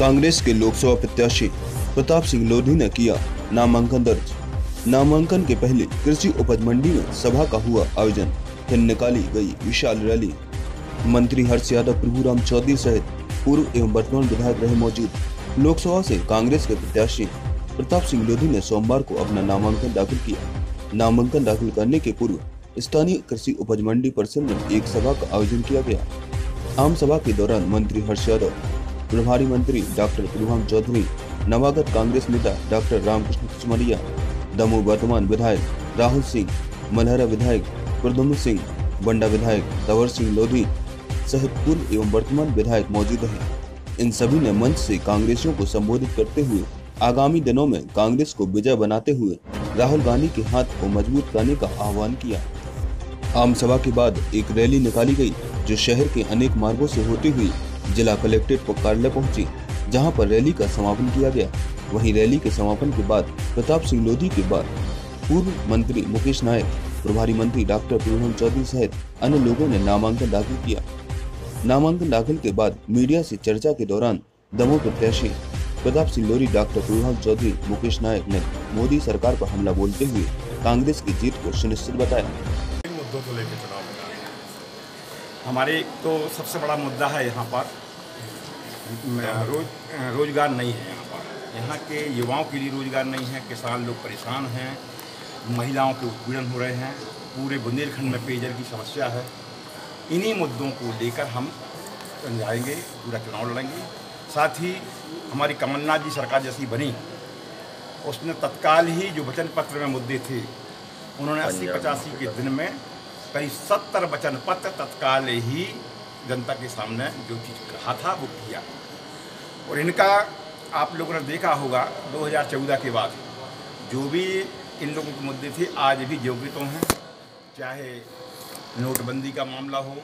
कांग्रेस के लोकसभा प्रत्याशी प्रताप सिंह लोधी ने किया नामांकन दर्ज। नामांकन के पहले कृषि उपज मंडी में सभा का हुआ आयोजन, फिर निकाली गई विशाल रैली। मंत्री हर्ष यादव, प्रभुराम चौधरी सहित पूर्व एवं वर्तमान विधायक रहे मौजूद। लोकसभा से कांग्रेस के प्रत्याशी प्रताप सिंह लोधी ने सोमवार को अपना नामांकन दाखिल किया। नामांकन दाखिल करने के पूर्व स्थानीय कृषि उपज मंडी परिसर में एक सभा का आयोजन किया गया। आम सभा के दौरान मंत्री हर्ष यादव, प्रभारी मंत्री डॉक्टर प्रभुराम चौधरी, नवागत कांग्रेस नेता डॉक्टर रामकृष्ण कुचमरिया, दमोह वर्तमान विधायक राहुल सिंह, मलहरा विधायक प्रद्युम्न सिंह, बंडा विधायक तंवर सिंह लोधी सहित पूर्व एवं वर्तमान विधायक मौजूद हैं। इन सभी ने मंच से कांग्रेसियों को संबोधित करते हुए आगामी दिनों में कांग्रेस को विजय बनाते हुए राहुल गांधी के हाथ को मजबूत करने का आह्वान किया। आम सभा के बाद एक रैली निकाली गई, जो शहर के अनेक मार्गों से होती हुई जिला कलेक्ट्रेट कार्यालय पहुंची, जहां पर रैली का समापन किया गया। वहीं रैली के समापन के बाद प्रताप सिंह लोधी के बाद पूर्व मंत्री मुकेश नायक, प्रभारी मंत्री डॉक्टर प्रभुराम चौधरी सहित अन्य लोगों ने नामांकन दाखिल किया। नामांकन दाखिल के बाद मीडिया से चर्चा के दौरान दमोह प्रत्याशी प्रताप सिंह लोधी, डॉक्टर प्रभुराम चौधरी, मुकेश नायक ने मोदी सरकार पर हमला बोलते हुए कांग्रेस की जीत को सुनिश्चित बताया। मुद्दों को लेकर चुनाव हमारे तो सबसे बड़ा मुद्दा है यहाँ पर रोजगार नहीं है। यहाँ के युवाओं के लिए रोजगार नहीं है, किसान लोग परेशान हैं, महिलाओं के उत्पीड़न हो रहे हैं, पूरे बुंदेलखंड में पेयजल की समस्या है। इन्हीं मुद्दों को लेकर हम जाएंगे, पूरा चुनाव लड़ेंगे। साथ ही हमारी कमलनाथ जी सरकार जैसी बनी, उसने तत्काल ही जो वचन पत्र में मुद्दे थे, उन्होंने 80-85 के दिन में करीब 70 वचन पत्र तत्काल ही जनता के सामने जो चीज़ कहा था वो किया। और इनका आप लोगों ने देखा होगा 2014 के बाद जो भी इन लोगों के मुद्दे थे आज भी जीवित हैं। चाहे नोटबंदी का मामला हो,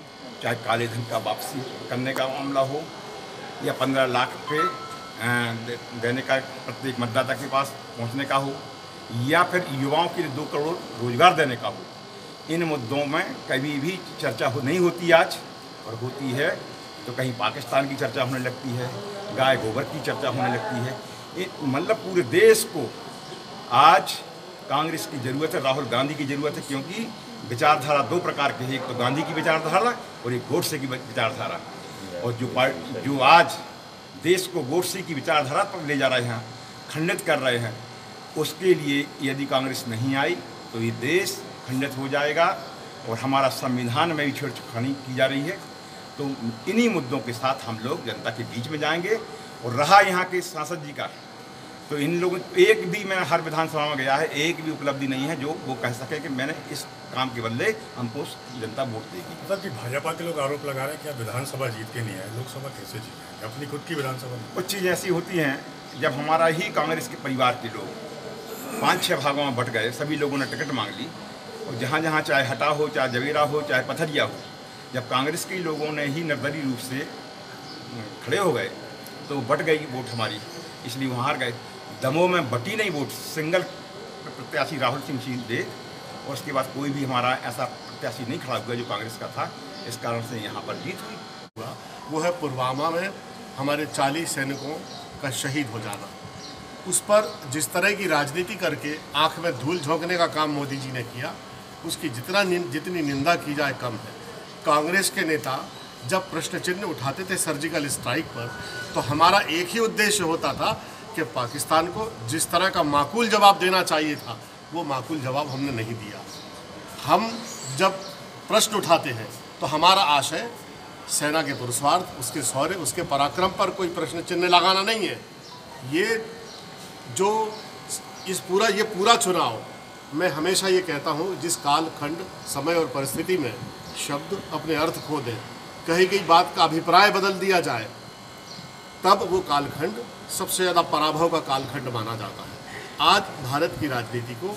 चाहे काले धन का वापसी करने का मामला हो, या 15 लाख पे देने का प्रत्येक मतदाता के पास पहुंचने का हो, या फिर युवाओं के लिए 2 करोड़ रोजगार देने का हो। इन मुद्दों में कभी भी चर्चा नहीं होती आज, और होती है तो कहीं पाकिस्तान की चर्चा होने लगती है, गाय गोबर की चर्चा होने लगती है। मतलब पूरे देश को आज कांग्रेस की ज़रूरत है, राहुल गांधी की ज़रूरत है, क्योंकि विचारधारा 2 प्रकार की है, एक तो गांधी की विचारधारा और एक गोडसे की विचारधारा। और जो आज देश को गोडसे की विचारधारा पर ले जा रहे हैं, खंडित कर रहे हैं, उसके लिए यदि कांग्रेस नहीं आई तो ये देश खंडित हो जाएगा और हमारा संविधान में भी छेड़छाड़ की जा रही है। तो इन्हीं मुद्दों के साथ हम लोग जनता के बीच में जाएंगे। और रहा यहाँ के सांसद जी का, तो इन लोगों एक भी, मैंने हर विधानसभा में गया है, एक भी उपलब्धि नहीं है जो वो कह सके कि मैंने इस काम के बदले हमको जनता वोट देगी। मतलब कि भाजपा के लोग आरोप लगा रहे हैं कि आप विधानसभा जीत के नहीं आए, लोकसभा कैसे जीते अपनी खुद की विधानसभा में? कुछ चीज़ें ऐसी होती हैं, जब हमारा ही कांग्रेस के परिवार के लोग 5-6 भागों में बट गए, सभी लोगों ने टिकट मांग ली, और जहाँ जहाँ चाहे हटा हो, चाहे जवेरा हो, चाहे पथरिया हो, जब कांग्रेस के लोगों ने ही निर्दलीय रूप से खड़े हो गए तो बट गई वोट हमारी, इसलिए वहाँ हार गए। दमोह में बटी नहीं वोट, सिंगल प्रत्याशी राहुल सिंह दे, और उसके बाद कोई भी हमारा ऐसा प्रत्याशी नहीं खड़ा हुआ जो कांग्रेस का था। इस कारण से यहाँ पर जीत हुई। वो है पुलवामा में हमारे 40 सैनिकों का शहीद हो जाना। उस पर जिस तरह की राजनीति करके आंख में धूल झोंकने का काम मोदी जी ने किया, उसकी जितनी निंदा की जाए कम है। कांग्रेस के नेता जब प्रश्न चिन्ह उठाते थे सर्जिकल स्ट्राइक पर, तो हमारा एक ही उद्देश्य होता था कि पाकिस्तान को जिस तरह का माकूल जवाब देना चाहिए था, वो माकूल जवाब हमने नहीं दिया। हम जब प्रश्न उठाते हैं तो हमारा आशय सेना के पुरुषार्थ, उसके शौर्य, उसके पराक्रम पर कोई प्रश्न चिन्ह लगाना नहीं है। ये पूरा चुनाव, मैं हमेशा ये कहता हूँ, जिस काल खंड, समय और परिस्थिति में शब्द अपने अर्थ खो दें, कही गई बात का अभिप्राय बदल दिया जाए, तब वो कालखंड सबसे ज़्यादा पराभव का कालखंड माना जाता है। आज भारत की राजनीति को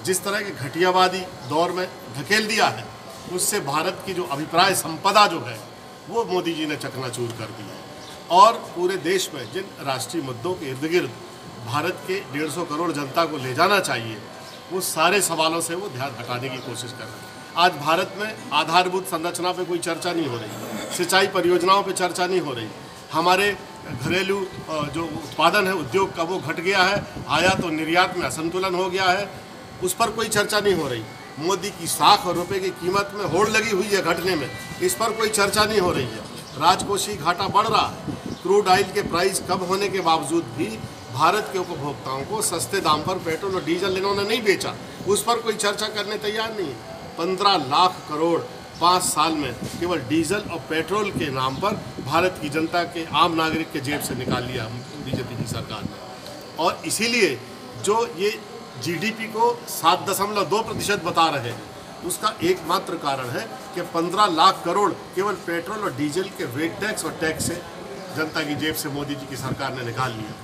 जिस तरह के घटियावादी दौर में धकेल दिया है, उससे भारत की जो अभिप्राय संपदा जो है वो मोदी जी ने चकनाचूर कर दी है। और पूरे देश में जिन राष्ट्रीय मुद्दों के इर्द गिर्द भारत के 150 करोड़ जनता को ले जाना चाहिए, वो सारे सवालों से वो ध्यान हटाने की कोशिश कर रहे हैं। आज भारत में आधारभूत संरचना पे कोई चर्चा नहीं हो रही, सिंचाई परियोजनाओं पे चर्चा नहीं हो रही, हमारे घरेलू जो उत्पादन है उद्योग का वो घट गया है, आयात और निर्यात में असंतुलन हो गया है, उस पर कोई चर्चा नहीं हो रही। मोदी की साख और रुपए की कीमत में होड़ लगी हुई है घटने में, इस पर कोई चर्चा नहीं हो रही है। राजकोषीय घाटा बढ़ रहा है। क्रूड ऑयल के प्राइस कम होने के बावजूद भी भारत के उपभोक्ताओं को सस्ते दाम पर पेट्रोल और डीजल इन्होंने नहीं बेचा, उस पर कोई चर्चा करने तैयार नहीं है। 15 लाख करोड़ 5 साल में केवल डीजल और पेट्रोल के नाम पर भारत की जनता के आम नागरिक के जेब से निकाल लिया बीजेपी की सरकार ने। और इसीलिए जो ये जीडीपी को 7.2% बता रहे हैं, उसका एकमात्र कारण है कि 15 लाख करोड़ केवल पेट्रोल और डीजल के वेट टैक्स और टैक्स से जनता की जेब से मोदी जी की सरकार ने निकाल लिया।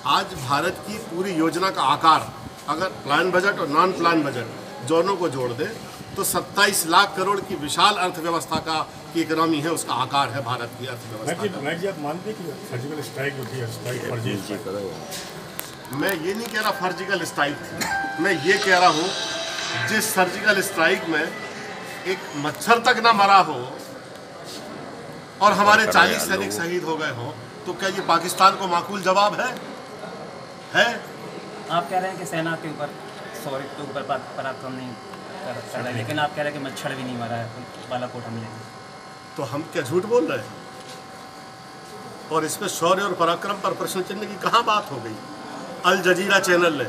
आज भारत की पूरी योजना का आकार अगर प्लान बजट और नॉन प्लान बजट दोनों को जोड़ दें तो 27 लाख करोड़ की विशाल अर्थव्यवस्था का की इकोनॉमी है, उसका आकार है भारत की अर्थव्यवस्था। आप मानते कि सर्जिकल स्ट्राइक होती है, स्ट्राइक फर्जी? मैं ये नहीं कह रहा सर्जिकल स्ट्राइक थी, मैं ये कह रहा हूँ जिस सर्जिकल स्ट्राइक में एक मच्छर तक ना मरा हो और हमारे 40 सैनिक शहीद हो गए हों, तो क्या ये पाकिस्तान को माकूल जवाब है? आप कह रहे हैं कि सेना के ऊपर सौर्य के ऊपर पराक्रम नहीं कर रहे, लेकिन आप कह रहे हैं कि मच्छर भी नहीं मरा है बालाकोट हमले में, तो हम क्या झूठ बोल रहे हैं? और इसमें शौर्य और पराक्रम पर प्रश्न चिन्ह की कहाँ बात हो गई? अल जजीरा चैनल ने,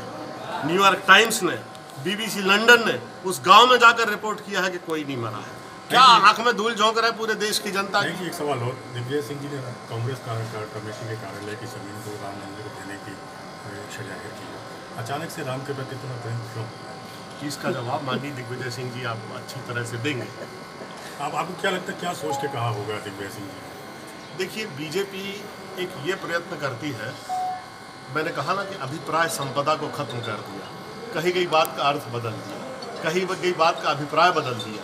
न्यूयॉर्क टाइम्स ने, बीबीसी लंदन ने उस गांव में जाकर रिपोर्ट किया है कि कोई नहीं मरा है। क्या आंख में धूल झोंक रहा है पूरे देश की जनता की? एक सवाल और, दिग्विजय सिंह जी ने कांग्रेस कमेटी के कार्यालय की जमीन को राम मंदिर को देने की इच्छा जाहिर की, अचानक से राम के प्रति इतना प्रेम क्यों? इसका जवाब माननीय दिग्विजय सिंह जी आपको अच्छी तरह से देंगे। आपको क्या लगता है, क्या सोच के कहा होगा दिग्विजय सिंह जी? देखिए, बीजेपी एक ये प्रयत्न करती है, मैंने कहा ना कि अभिप्राय संपदा को खत्म कर दिया, कही गई बात का अर्थ बदल दिया, कही गई बात का अभिप्राय बदल दिया।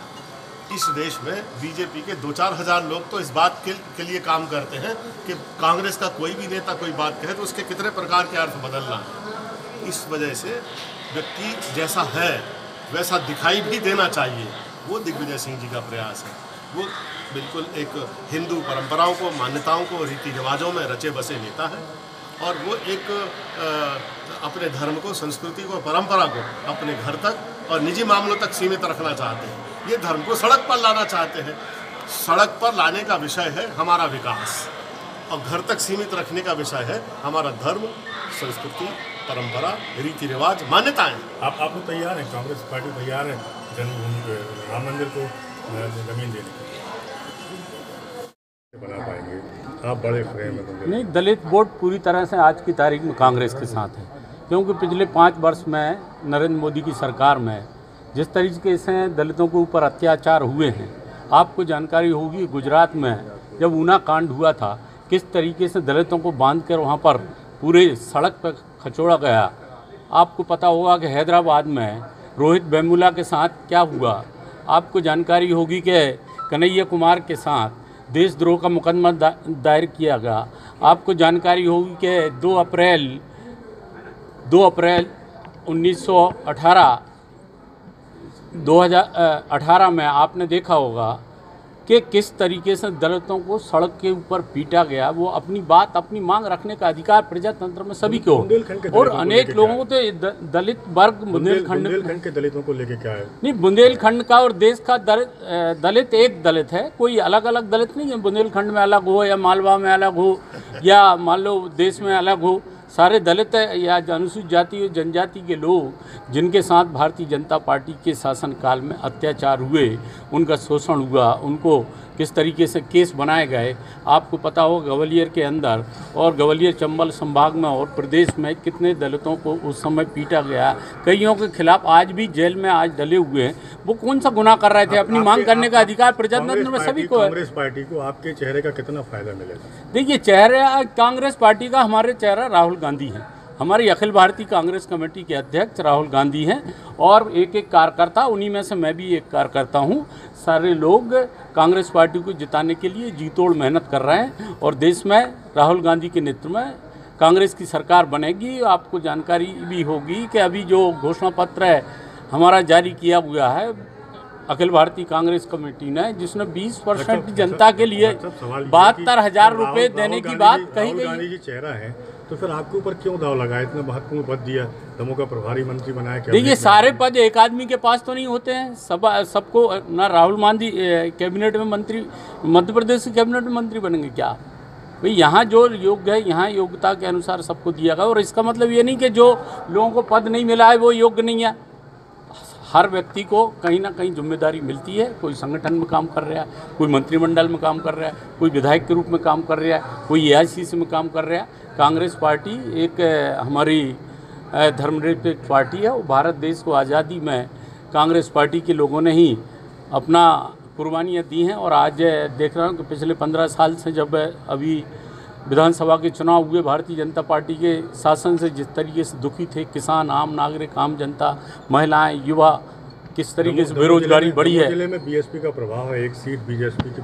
इस देश में बीजेपी के 2-4 हज़ार लोग तो इस बात के लिए काम करते हैं कि कांग्रेस का कोई भी नेता कोई बात कहे तो उसके कितने प्रकार के अर्थ बदलना है। इस वजह से व्यक्ति जैसा है वैसा दिखाई भी देना चाहिए, वो दिग्विजय सिंह जी का प्रयास है। वो बिल्कुल एक हिंदू परंपराओं को, मान्यताओं को, रीति रिवाजों में रचे बसे नेता है और वो एक अपने धर्म को, संस्कृति को, परंपरा को अपने घर तक और निजी मामलों तक सीमित रखना चाहते हैं। ये धर्म को सड़क पर लाना चाहते हैं। सड़क पर लाने का विषय है हमारा विकास और घर तक सीमित रखने का विषय है हमारा धर्म, संस्कृति, परंपरा, रीति रिवाज, मान्यताएं। आप लोग तैयार हैं, कांग्रेस पार्टी तैयार है जन्मभूमि राम मंदिर को जमीन देने के लिए? बना पाएंगे आप? बड़े फ्रेम में नहीं, दलित वोट पूरी तरह से आज की तारीख में कांग्रेस के साथ है, क्योंकि पिछले 5 वर्ष में नरेंद्र मोदी की सरकार में जिस तरीके से दलितों के ऊपर अत्याचार हुए हैं, आपको जानकारी होगी गुजरात में जब ऊना कांड हुआ था, किस तरीके से दलितों को बांधकर वहाँ पर पूरे सड़क पर खचोड़ा गया। आपको पता होगा कि हैदराबाद में रोहित वेमुला के साथ क्या हुआ। आपको जानकारी होगी कि कन्हैया कुमार के साथ देशद्रोह का मुकदमा दायर किया गया। आपको जानकारी होगी कि 2 अप्रैल 2018 में आपने देखा होगा कि किस तरीके से दलितों को सड़क के ऊपर पीटा गया। वो अपनी बात, अपनी मांग रखने का अधिकार प्रजातंत्र में सभी को, और अनेक लोगों को तो दलित वर्ग बुंदेलखंड के दलितों को लेके क्या है? नहीं, बुंदेलखंड का और देश का दलित एक दलित है, कोई अलग अलग दलित नहीं है। बुंदेलखंड में अलग हो या मालवा में अलग हो या मान लो देश में अलग हो, सारे दलित या अनुसूचित जाति और जनजाति के लोग जिनके साथ भारतीय जनता पार्टी के शासनकाल में अत्याचार हुए, उनका शोषण हुआ, उनको किस तरीके से केस बनाए गए। आपको पता हो ग्वालियर के अंदर और ग्वालियर चंबल संभाग में और प्रदेश में कितने दलितों को उस समय पीटा गया। कईयों के खिलाफ आज भी जेल में आज डले हुए हैं। वो कौन सा गुनाह कर रहे थे? अपनी मांग करने का अधिकार प्रजातंत्र में सभी को है। कांग्रेस पार्टी को आपके चेहरे का कितना फायदा मिलेगा? देखिए, चेहरा कांग्रेस पार्टी का, हमारे चेहरा राहुल गांधी हैं। हमारी अखिल भारतीय कांग्रेस कमेटी के अध्यक्ष राहुल गांधी हैं और एक एक कार्यकर्ता, उन्हीं में से मैं भी एक कार्यकर्ता हूं। सारे लोग कांग्रेस पार्टी को जिताने के लिए जी तोड़ मेहनत कर रहे हैं और देश में राहुल गांधी के नेतृत्व में कांग्रेस की सरकार बनेगी। आपको जानकारी भी होगी कि अभी जो घोषणा पत्र है हमारा जारी किया हुआ है, अखिल भारतीय कांग्रेस कमेटी ने, जिसने 20% जनता के लिए सवाल ये है कि 72,000 रुपये राहुल देने की गांधी बात जी- कही राहुल गई गांधी जी चेहरा है, तो फिर आपके ऊपर क्यों दाव लगाया, इतना महत्वपूर्ण पद दिया, दमोह का प्रभारी मंत्री बनाया? देखिए, सारे पद एक आदमी के पास तो नहीं होते हैं, सबको ना राहुल गांधी कैबिनेट में मंत्री, मध्य प्रदेश के कैबिनेट में मंत्री बनेंगे क्या? भाई यहाँ जो योग्य है, यहाँ योग्यता के अनुसार सबको दिया गया। और इसका मतलब ये नहीं कि जो लोगों को पद नहीं मिला है वो योग्य नहीं है। हर व्यक्ति को कहीं ना कहीं जिम्मेदारी मिलती है। कोई संगठन में काम कर रहा है, कोई मंत्रिमंडल में काम कर रहा है, कोई विधायक के रूप में काम कर रहा है, कोई AICC में काम कर रहा है। कांग्रेस पार्टी एक हमारी धर्मनिरपेक्ष पार्टी है और भारत देश को आज़ादी में कांग्रेस पार्टी के लोगों ने ही अपना कुर्बानियाँ दी हैं। और आज देख रहा हूँ कि पिछले 15 साल से जब अभी विधानसभा के चुनाव हुए, भारतीय जनता पार्टी के शासन से जिस तरीके से दुखी थे किसान, आम नागरिक, आम जनता, महिलाएं, युवा, किस तरीके से बेरोजगारी बढ़ी है। जिले में BSP का प्रभाव है, एक सीट BSP की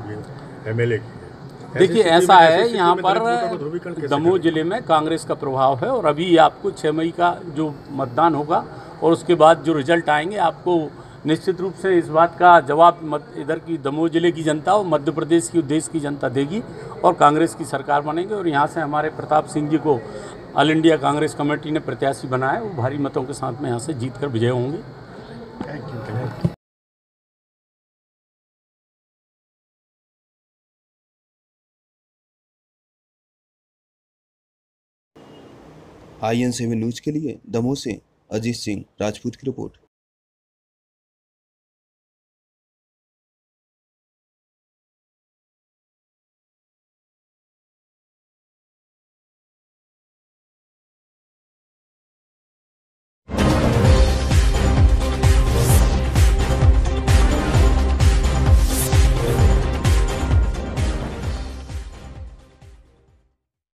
MLA की है। देखिए, ऐसा है यहाँ पर दमोह जिले जिले में कांग्रेस का प्रभाव है। और अभी आपको 6 मई का जो मतदान होगा और उसके बाद जो रिजल्ट आएंगे, आपको निश्चित रूप से इस बात का जवाब इधर की दमोह जिले की जनता और मध्य प्रदेश की, देश की जनता देगी और कांग्रेस की सरकार बनेगी। और यहाँ से हमारे प्रताप सिंह जी को ऑल इंडिया कांग्रेस कमेटी ने प्रत्याशी बनाया है, वो भारी मतों के साथ में यहाँ से जीत कर विजय होंगे। Thank you. IN7 न्यूज के लिए दमोह से अजीत सिंह राजपूत की रिपोर्ट।